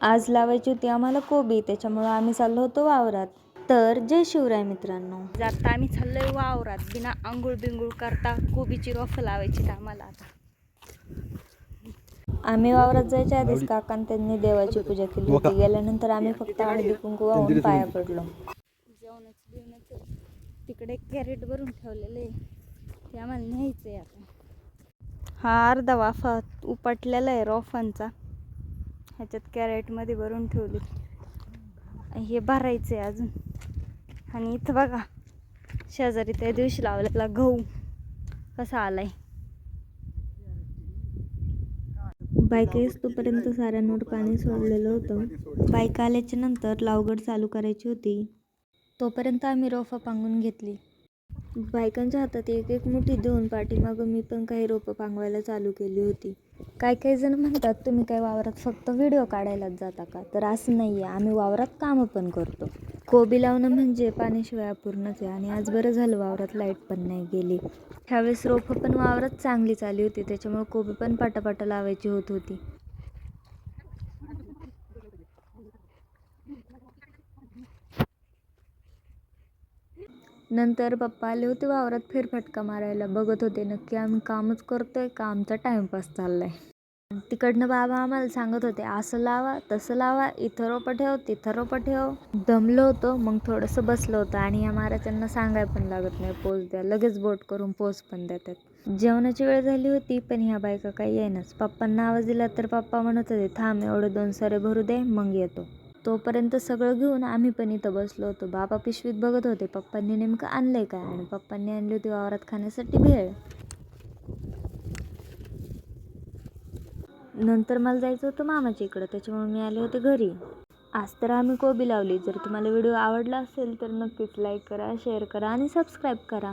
आज लावायची होती आम्हाला कोबी, त्याच्यामुळं आम्ही चाललो होतो वावरात. तर जय शिवराय मित्रांनो. आता आम्ही चाललोय वावरात बिना आंघोळ बिंगुळ करता कोबीची रोफं लावायची आम्हाला. आता आम्ही वावरात जायच्या आधीच काकांनी त्यांनी देवाची पूजा केली होती. गेल्यानंतर आम्ही फक्त हळदी कुंकू वाहून पाया पडलो. जेवणाचं तिकडे कॅरेट भरून ठेवलेले ते आम्हाला न्यायचंय. आता हा अर्धा वाफा उपटलेला आहे रोफांचा, ह्याच्यात कॅरेटमध्ये भरून ठेवली. हे भरायचं आहे अजून. आणि इथं बघा शेजारी त्या दिवशी लावलेला गहू कसा आलाय. बायका येईस्तोपर्यंत साऱ्यांवर पाणी सोडलेलं होतं. बायका आल्याच्या नंतर लावगड चालू करायची होती. तोपर्यंत आम्ही रोपं पांगून घेतली. बायकांच्या हातात एक एक मुठी देऊन पाठीमागं मी पण काही रोपं पांगवायला चालू केली होती. काही जण म्हणतात तुम्ही काय वावरात फक्त व्हिडिओ काढायलाच जाता का? तर असं नाही आहे, आम्ही वावरात कामं पण करतो. कोबी लावणं म्हणजे पाण्याशिवाय अपूर्णच आहे. आणि आज बरं झालं वावरात लाईट पण नाही गेली. ह्यावेळेस रोपं पण वावरात चांगली चालली होती, त्याच्यामुळे कोबी पण पटापटा लावायची होत होती. नंतर पप्पा आले होते वावरात फेरफटका मारायला. बघत होते नक्की आम्ही कामच करतोय का आमचा टाइमपास चाललाय. तिकडनं बाबा आम्हाला सांगत होते असं लावा तसं लावा, इथं रोपं ठेव तिथं रोपं ठेव. दमलो होतो मग थोडंसं बसलं होतं. आणि या महाराजांना सांगाय पण लागत नाही पोज द्या, लगेच बोट करून पोज पण देतात. जेवणाची वेळ झाली होती पण ह्या बायका काही येईनाच. पप्पांना आवाज दिला तर पप्पा म्हणत होते थांब एवढे 2 सरे भरू दे मग येतो. तोपर्यंत सगळं घेऊन आम्ही पण इथं बसलो होतो. बाबा पिशवीत बघत होते पप्पांनी नेमकं आणलंय काय. आणि पप्पांनी आणली होती वावरात खाण्यासाठी भेळ. नंतर मला जायचं होतं मामाच्या इकडं, त्याच्यामुळे मी आले होते घरी. आज तर आम्ही कोबी लावली. जर तुम्हाला व्हिडिओ आवडला असेल तर नक्कीच लाईक करा, शेअर करा आणि सबस्क्राईब करा.